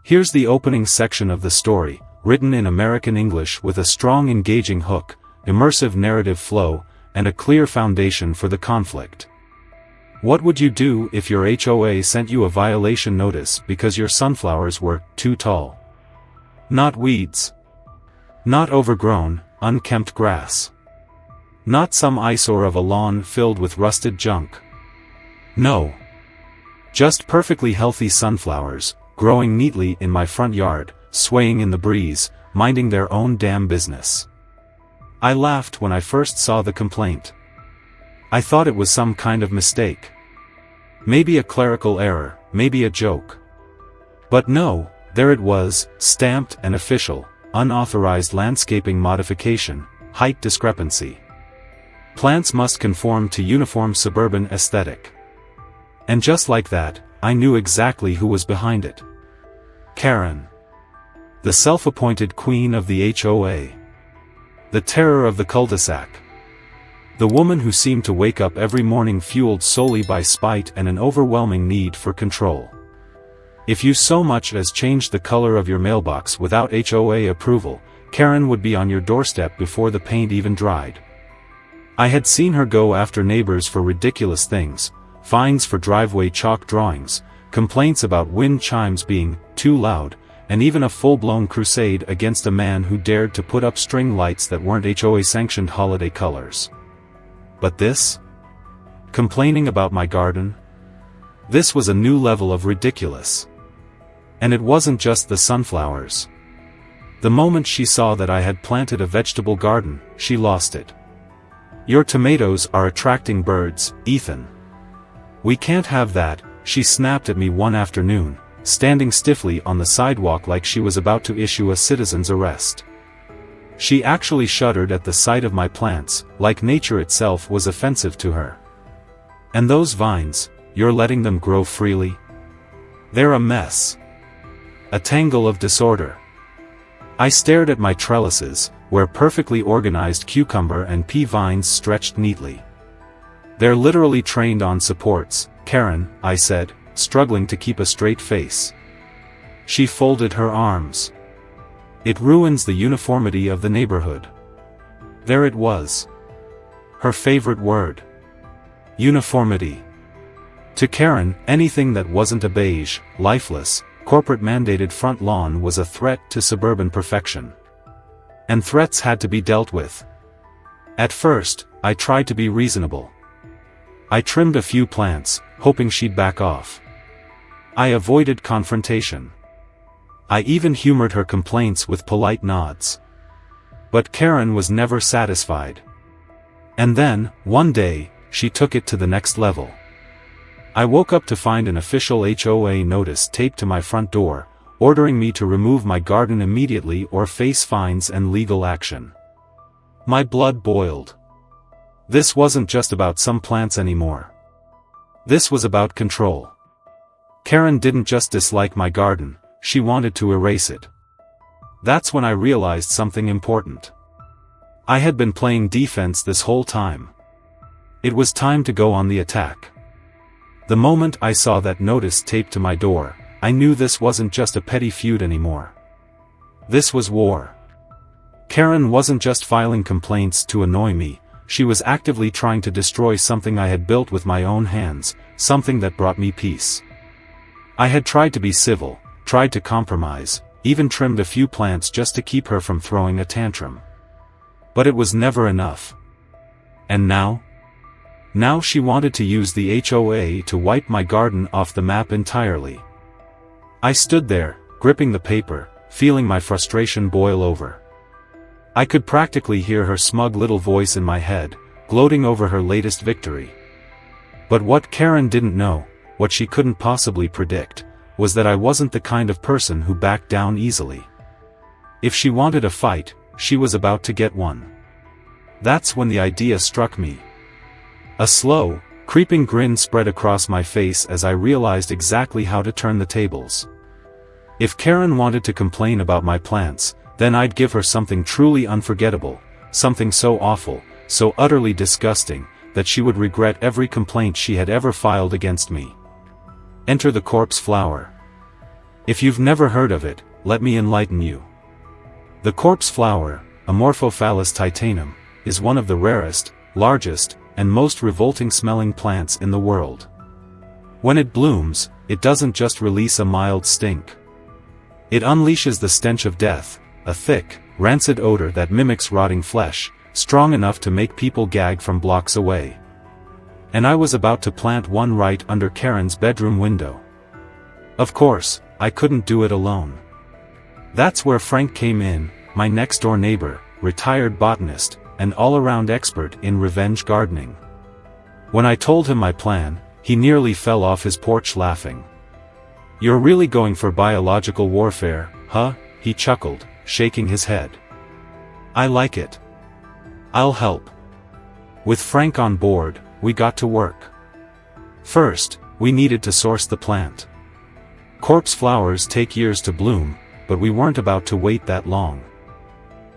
Here's the opening section of the story, written in American English with a strong engaging hook, immersive narrative flow, and a clear foundation for the conflict. What would you do if your HOA sent you a violation notice because your sunflowers were too tall? Not weeds. Not overgrown, unkempt grass. Not some eyesore of a lawn filled with rusted junk. No. Just perfectly healthy sunflowers, growing neatly in my front yard, swaying in the breeze, minding their own damn business. I laughed when I first saw the complaint. I thought it was some kind of mistake. Maybe a clerical error, maybe a joke. But no, there it was, stamped and official, unauthorized landscaping modification, height discrepancy. Plants must conform to uniform suburban aesthetic. And just like that, I knew exactly who was behind it. Karen. The self-appointed queen of the HOA. The terror of the cul-de-sac. The woman who seemed to wake up every morning fueled solely by spite and an overwhelming need for control. If you so much as changed the color of your mailbox without HOA approval, Karen would be on your doorstep before the paint even dried. I had seen her go after neighbors for ridiculous things, fines for driveway chalk drawings, complaints about wind chimes being too loud, and even a full-blown crusade against a man who dared to put up string lights that weren't HOA-sanctioned holiday colors. But this? Complaining about my garden? This was a new level of ridiculous. And it wasn't just the sunflowers. The moment she saw that I had planted a vegetable garden, she lost it. Your tomatoes are attracting birds, Ethan. We can't have that, she snapped at me one afternoon, standing stiffly on the sidewalk like she was about to issue a citizen's arrest. She actually shuddered at the sight of my plants, like nature itself was offensive to her. And those vines, you're letting them grow freely? They're a mess. A tangle of disorder. I stared at my trellises, where perfectly organized cucumber and pea vines stretched neatly. They're literally trained on supports, Karen, I said, struggling to keep a straight face. She folded her arms. It ruins the uniformity of the neighborhood. There it was. Her favorite word. Uniformity. To Karen, anything that wasn't a beige, lifeless, corporate-mandated front lawn was a threat to suburban perfection. And threats had to be dealt with. At first, I tried to be reasonable. I trimmed a few plants, hoping she'd back off. I avoided confrontation. I even humored her complaints with polite nods. But Karen was never satisfied. And then, one day, she took it to the next level. I woke up to find an official HOA notice taped to my front door, ordering me to remove my garden immediately or face fines and legal action. My blood boiled. This wasn't just about some plants anymore. This was about control. Karen didn't just dislike my garden, she wanted to erase it. That's when I realized something important. I had been playing defense this whole time. It was time to go on the attack. The moment I saw that notice taped to my door, I knew this wasn't just a petty feud anymore. This was war. Karen wasn't just filing complaints to annoy me, she was actively trying to destroy something I had built with my own hands, something that brought me peace. I had tried to be civil, tried to compromise, even trimmed a few plants just to keep her from throwing a tantrum. But it was never enough. And now? Now she wanted to use the HOA to wipe my garden off the map entirely. I stood there, gripping the paper, feeling my frustration boil over. I could practically hear her smug little voice in my head, gloating over her latest victory. But what Karen didn't know, what she couldn't possibly predict, was that I wasn't the kind of person who backed down easily. If she wanted a fight, she was about to get one. That's when the idea struck me. A slow, creeping grin spread across my face as I realized exactly how to turn the tables. If Karen wanted to complain about my plants, then I'd give her something truly unforgettable, something so awful, so utterly disgusting, that she would regret every complaint she had ever filed against me. Enter the corpse flower. If you've never heard of it, let me enlighten you. The corpse flower, Amorphophallus titanum, is one of the rarest, largest, and most revolting smelling plants in the world. When it blooms, it doesn't just release a mild stink. It unleashes the stench of death, a thick, rancid odor that mimics rotting flesh, strong enough to make people gag from blocks away. And I was about to plant one right under Karen's bedroom window. Of course, I couldn't do it alone. That's where Frank came in, my next-door neighbor, retired botanist, and all-around expert in revenge gardening. When I told him my plan, he nearly fell off his porch laughing. "You're really going for biological warfare, huh?" he chuckled, shaking his head. "I like it. I'll help." With Frank on board, we got to work. First, we needed to source the plant. Corpse flowers take years to bloom, but we weren't about to wait that long.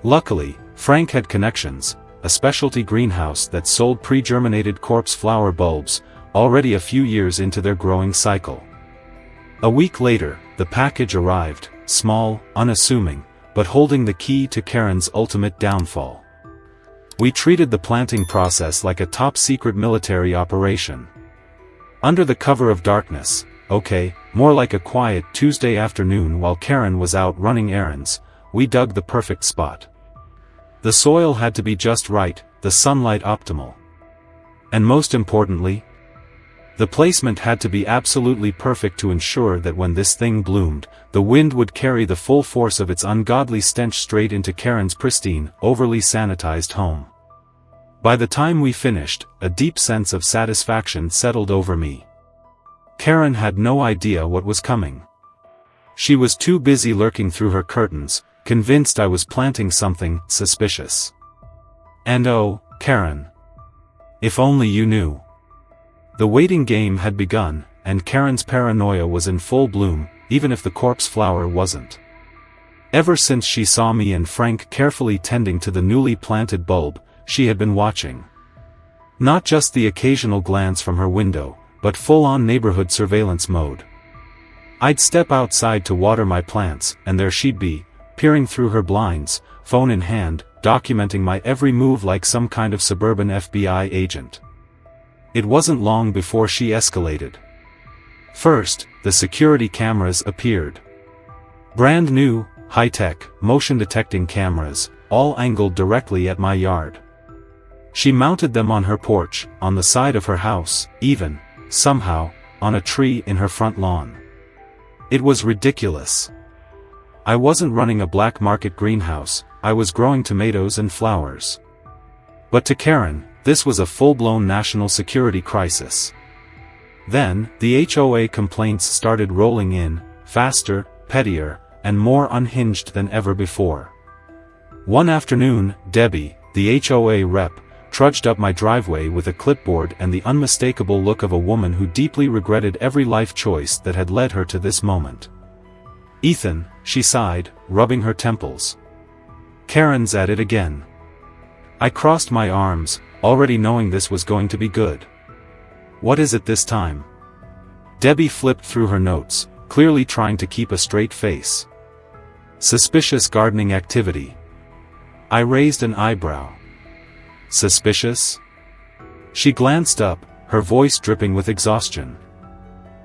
Luckily, Frank had connections, a specialty greenhouse that sold pre-germinated corpse flower bulbs, already a few years into their growing cycle. A week later, the package arrived, small, unassuming, but holding the key to Karen's ultimate downfall. We treated the planting process like a top-secret military operation. Under the cover of darkness, okay, more like a quiet Tuesday afternoon while Karen was out running errands, we dug the perfect spot. The soil had to be just right, the sunlight optimal. And most importantly, the placement had to be absolutely perfect to ensure that when this thing bloomed, the wind would carry the full force of its ungodly stench straight into Karen's pristine, overly sanitized home. By the time we finished, a deep sense of satisfaction settled over me. Karen had no idea what was coming. She was too busy lurking through her curtains, convinced I was planting something suspicious. And oh, Karen. If only you knew. The waiting game had begun, and Karen's paranoia was in full bloom, even if the corpse flower wasn't. Ever since she saw me and Frank carefully tending to the newly planted bulb, she had been watching. Not just the occasional glance from her window, but full-on neighborhood surveillance mode. I'd step outside to water my plants, and there she'd be, peering through her blinds, phone in hand, documenting my every move like some kind of suburban FBI agent. It wasn't long before she escalated. First, the security cameras appeared. Brand new, high-tech, motion-detecting cameras, all angled directly at my yard. She mounted them on her porch, on the side of her house, even, somehow, on a tree in her front lawn. It was ridiculous. I wasn't running a black market greenhouse, I was growing tomatoes and flowers. But to Karen, this was a full-blown national security crisis. Then, the HOA complaints started rolling in, faster, pettier, and more unhinged than ever before. One afternoon, Debbie, the HOA rep, trudged up my driveway with a clipboard and the unmistakable look of a woman who deeply regretted every life choice that had led her to this moment. "Ethan," she sighed, rubbing her temples. "Karen's at it again." I crossed my arms, already knowing this was going to be good. "What is it this time?" Debbie flipped through her notes, clearly trying to keep a straight face. "Suspicious gardening activity." I raised an eyebrow. "Suspicious?" She glanced up, her voice dripping with exhaustion.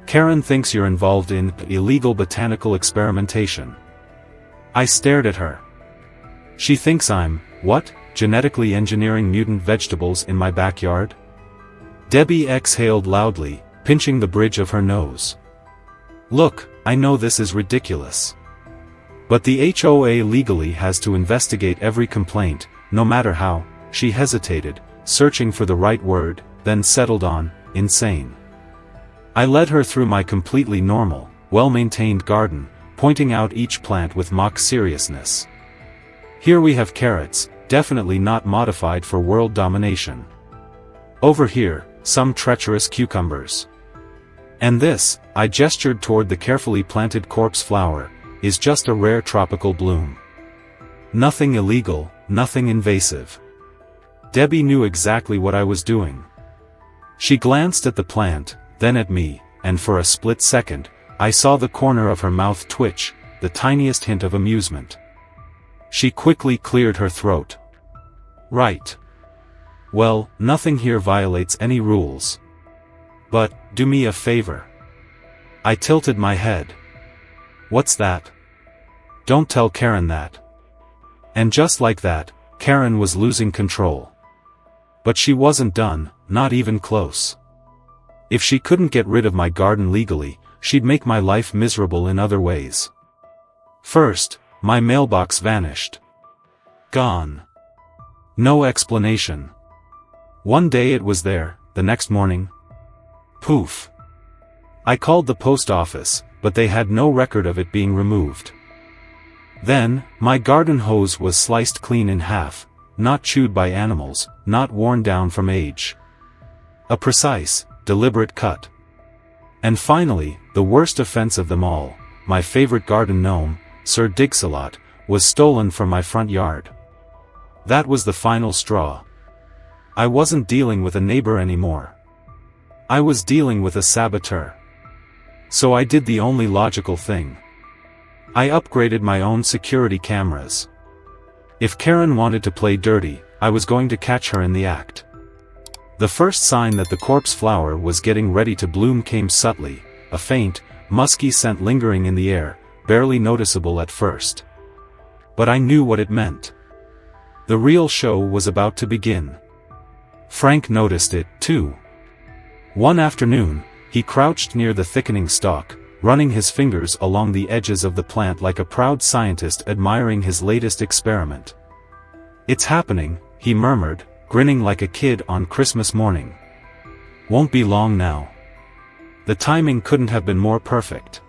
"Karen thinks you're involved in illegal botanical experimentation." I stared at her. "She thinks I'm, what, genetically engineering mutant vegetables in my backyard?" Debbie exhaled loudly, pinching the bridge of her nose. "Look, I know this is ridiculous. But the HOA legally has to investigate every complaint, no matter how." She hesitated, searching for the right word, then settled on, insane. I led her through my completely normal, well-maintained garden, pointing out each plant with mock seriousness. "Here we have carrots, definitely not modified for world domination. Over here, some treacherous cucumbers. And this," I gestured toward the carefully planted corpse flower, "is just a rare tropical bloom. Nothing illegal, nothing invasive." Debbie knew exactly what I was doing. She glanced at the plant, then at me, and for a split second, I saw the corner of her mouth twitch, the tiniest hint of amusement. She quickly cleared her throat. Right. Well, nothing here violates any rules. But, do me a favor. I tilted my head. What's that? Don't tell Karen that. And just like that, Karen was losing control. But she wasn't done, not even close. If she couldn't get rid of my garden legally, she'd make my life miserable in other ways. First, my mailbox vanished. Gone. No explanation. One day it was there, the next morning. Poof. I called the post office, but they had no record of it being removed. Then, my garden hose was sliced clean in half, not chewed by animals, not worn down from age. A precise, deliberate cut. And finally, the worst offense of them all, my favorite garden gnome, Sir Digsalot, was stolen from my front yard. That was the final straw. I wasn't dealing with a neighbor anymore. I was dealing with a saboteur. So I did the only logical thing. I upgraded my own security cameras. If Karen wanted to play dirty, I was going to catch her in the act. The first sign that the corpse flower was getting ready to bloom came subtly, a faint, musky scent lingering in the air, barely noticeable at first. But I knew what it meant. The real show was about to begin. Frank noticed it, too. One afternoon, he crouched near the thickening stalk, running his fingers along the edges of the plant like a proud scientist admiring his latest experiment. "It's happening," he murmured, grinning like a kid on Christmas morning. "Won't be long now." The timing couldn't have been more perfect.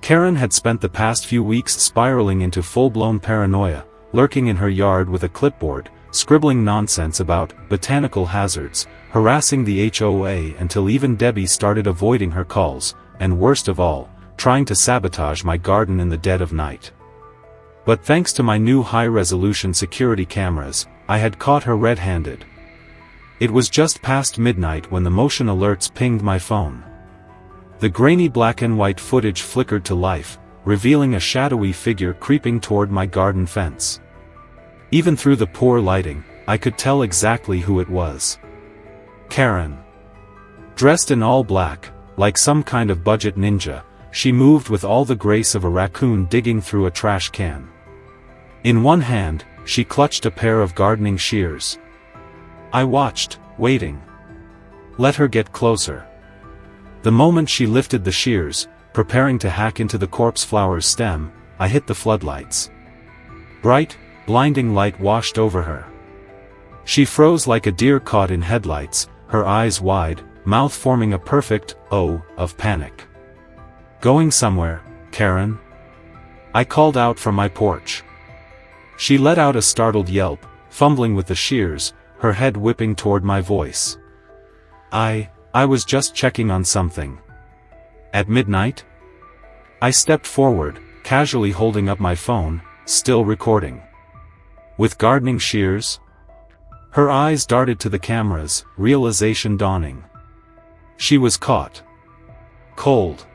Karen had spent the past few weeks spiraling into full-blown paranoia, lurking in her yard with a clipboard, scribbling nonsense about botanical hazards, harassing the HOA until even Debbie started avoiding her calls, and worst of all, trying to sabotage my garden in the dead of night. But thanks to my new high-resolution security cameras, I had caught her red-handed. It was just past midnight when the motion alerts pinged my phone. The grainy black and white footage flickered to life, revealing a shadowy figure creeping toward my garden fence. Even through the poor lighting, I could tell exactly who it was. Karen. Dressed in all black, like some kind of budget ninja, she moved with all the grace of a raccoon digging through a trash can. In one hand, she clutched a pair of gardening shears. I watched, waiting. Let her get closer. The moment she lifted the shears, preparing to hack into the corpse flower's stem, I hit the floodlights. Bright, blinding light washed over her. She froze like a deer caught in headlights, her eyes wide, mouth forming a perfect O of panic. "Going somewhere, Karen?" I called out from my porch. She let out a startled yelp, fumbling with the shears, her head whipping toward my voice. I was just checking on something." "At midnight?" I stepped forward, casually holding up my phone, still recording. "With gardening shears?" Her eyes darted to the cameras, realization dawning. She was caught. Cold.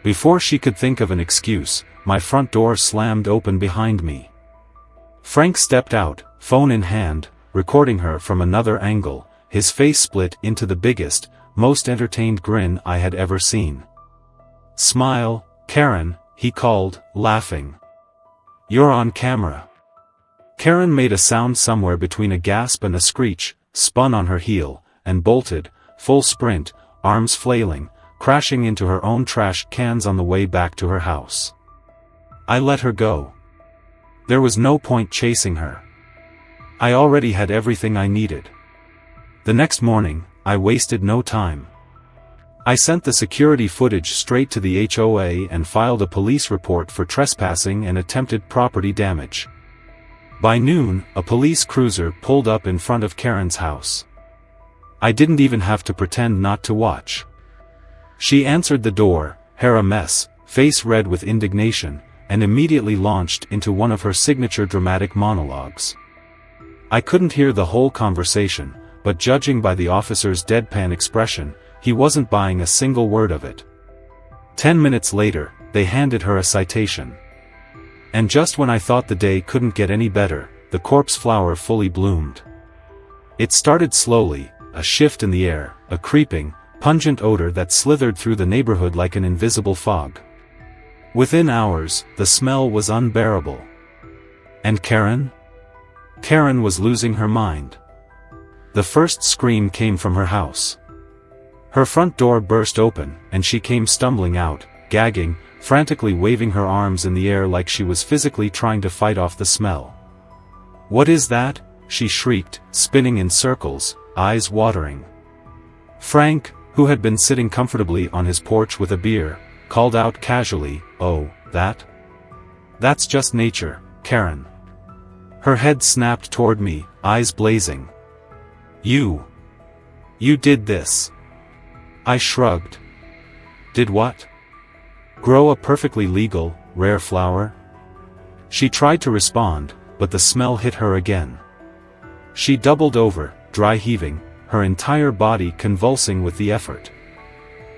Before she could think of an excuse, my front door slammed open behind me. Frank stepped out, phone in hand, recording her from another angle, his face split into the biggest, most entertained grin I had ever seen. "Smile, Karen," he called, laughing. "You're on camera." Karen made a sound somewhere between a gasp and a screech, spun on her heel, and bolted, full sprint, arms flailing, crashing into her own trash cans on the way back to her house. I let her go. There was no point chasing her. I already had everything I needed. The next morning, I wasted no time. I sent the security footage straight to the HOA and filed a police report for trespassing and attempted property damage. By noon, a police cruiser pulled up in front of Karen's house. I didn't even have to pretend not to watch. She answered the door, hair a mess, face red with indignation, and immediately launched into one of her signature dramatic monologues. I couldn't hear the whole conversation, but judging by the officer's deadpan expression, he wasn't buying a single word of it. 10 minutes later, they handed her a citation. And just when I thought the day couldn't get any better, the corpse flower fully bloomed. It started slowly, a shift in the air, a creeping, pungent odor that slithered through the neighborhood like an invisible fog. Within hours, the smell was unbearable. And Karen? Karen was losing her mind. The first scream came from her house. Her front door burst open, and she came stumbling out, gagging, frantically waving her arms in the air like she was physically trying to fight off the smell. "What is that?" she shrieked, spinning in circles, eyes watering. Frank, who had been sitting comfortably on his porch with a beer, called out casually, "Oh, that's just nature, Karen." Her head snapped toward me, eyes blazing. You did this." I shrugged. "Did what? Grow a perfectly legal, rare flower?" She tried to respond, but the smell hit her again. She doubled over, dry heaving, her entire body convulsing with the effort.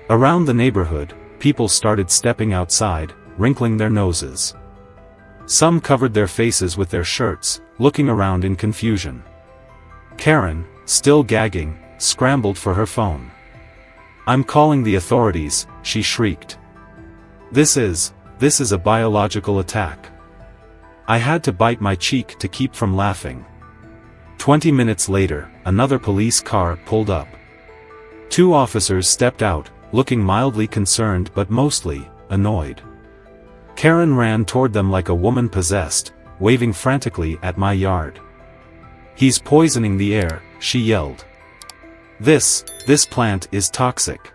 Around the neighborhood, people started stepping outside, wrinkling their noses. Some covered their faces with their shirts, looking around in confusion. Karen, still gagging, scrambled for her phone. "I'm calling the authorities," she shrieked. This is a biological attack." I had to bite my cheek to keep from laughing. 20 minutes later, another police car pulled up. 2 officers stepped out, looking mildly concerned but mostly annoyed. Karen ran toward them like a woman possessed, waving frantically at my yard. "He's poisoning the air," she yelled. This plant is toxic."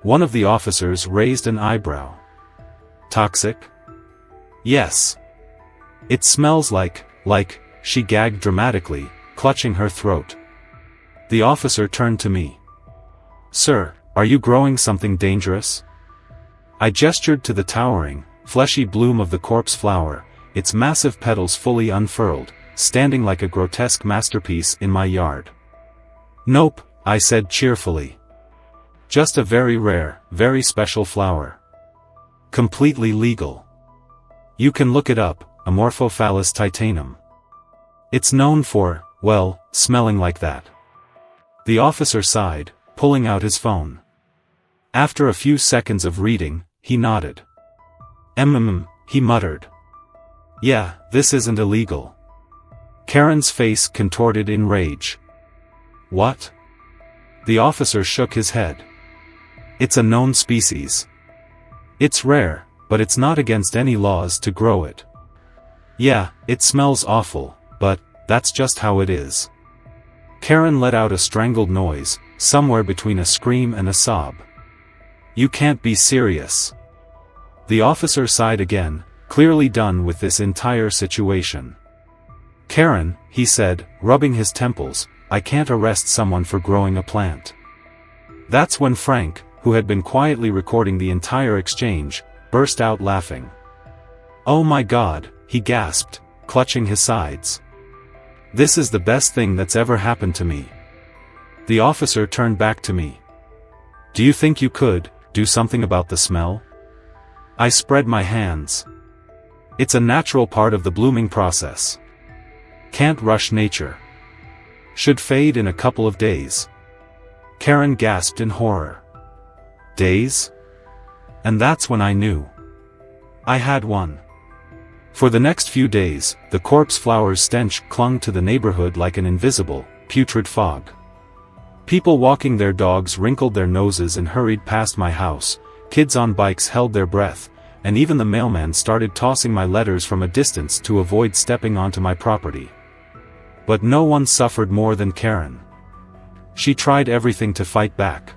One of the officers raised an eyebrow. "Toxic?" "Yes. It smells like, she gagged dramatically, clutching her throat. The officer turned to me. "Sir, are you growing something dangerous?" I gestured to the towering, fleshy bloom of the corpse flower, its massive petals fully unfurled, standing like a grotesque masterpiece in my yard. "Nope," I said cheerfully. "Just a very rare, very special flower. Completely legal. You can look it up, Amorphophallus titanum. It's known for, well, smelling like that." The officer sighed, pulling out his phone. After a few seconds of reading, he nodded. He muttered. "Yeah, this isn't illegal." Karen's face contorted in rage. "What?" The officer shook his head. "It's a known species. It's rare, but it's not against any laws to grow it. Yeah, it smells awful, but that's just how it is." Karen let out a strangled noise, somewhere between a scream and a sob. "You can't be serious." The officer sighed again, clearly done with this entire situation. "Karen," he said, rubbing his temples, "I can't arrest someone for growing a plant." That's when Frank, who had been quietly recording the entire exchange, burst out laughing. "Oh my God," he gasped, clutching his sides. "This is the best thing that's ever happened to me." The officer turned back to me. "Do you think you could do something about the smell?" I spread my hands. "It's a natural part of the blooming process. Can't rush nature. Should fade in a couple of days." Karen gasped in horror. "Days?" And that's when I knew. I had one. For the next few days, the corpse flower's stench clung to the neighborhood like an invisible, putrid fog. People walking their dogs wrinkled their noses and hurried past my house, kids on bikes held their breath, and even the mailman started tossing my letters from a distance to avoid stepping onto my property. But no one suffered more than Karen. She tried everything to fight back.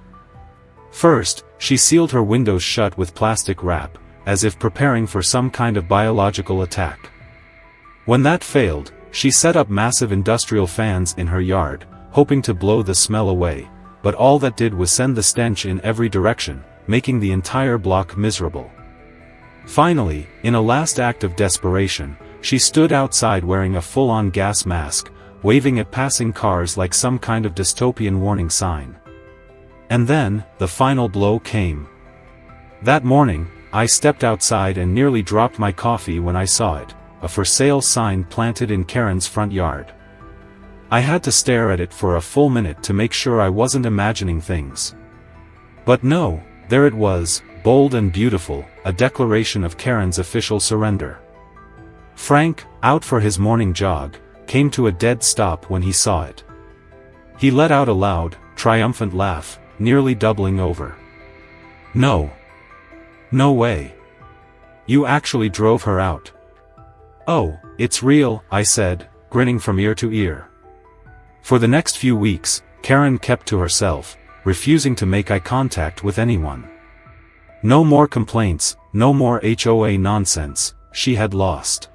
First, she sealed her windows shut with plastic wrap, as if preparing for some kind of biological attack. When that failed, she set up massive industrial fans in her yard, hoping to blow the smell away, but all that did was send the stench in every direction, making the entire block miserable. Finally, in a last act of desperation, she stood outside wearing a full-on gas mask, waving at passing cars like some kind of dystopian warning sign. And then, the final blow came. That morning, I stepped outside and nearly dropped my coffee when I saw it, a for sale sign planted in Karen's front yard. I had to stare at it for a full minute to make sure I wasn't imagining things. But no, there it was, bold and beautiful, a declaration of Karen's official surrender. Frank, out for his morning jog, came to a dead stop when he saw it. He let out a loud, triumphant laugh, nearly doubling over. No. No way. You actually drove her out. Oh, it's real, I said, grinning from ear to ear. For the next few weeks, Karen kept to herself, refusing to make eye contact with anyone. No more complaints, no more HOA nonsense, she had lost.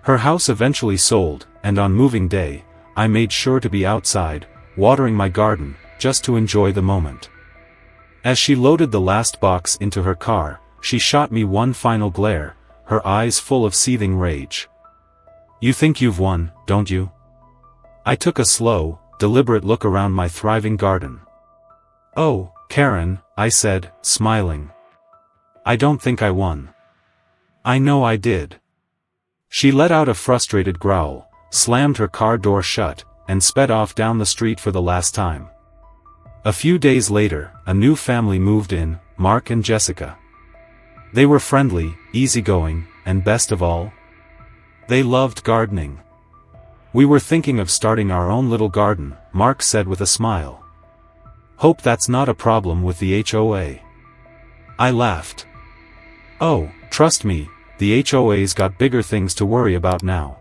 Her house eventually sold, and on moving day, I made sure to be outside, watering my garden, just to enjoy the moment. As she loaded the last box into her car, she shot me one final glare, her eyes full of seething rage. You think you've won, don't you? I took a slow, deliberate look around my thriving garden. Oh, Karen, I said, smiling. I don't think I won. I know I did. She let out a frustrated growl, slammed her car door shut, and sped off down the street for the last time. A few days later, a new family moved in, Mark and Jessica. They were friendly, easygoing, and best of all, they loved gardening. We were thinking of starting our own little garden, Mark said with a smile. Hope that's not a problem with the HOA. I laughed. Oh, trust me, the HOA's got bigger things to worry about now.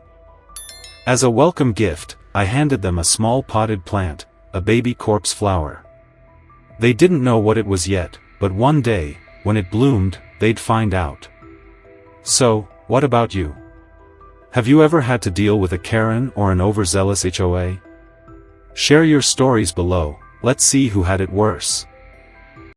As a welcome gift, I handed them a small potted plant, a baby corpse flower. They didn't know what it was yet, but one day, when it bloomed, they'd find out. So, what about you? Have you ever had to deal with a Karen or an overzealous HOA? Share your stories below, let's see who had it worse.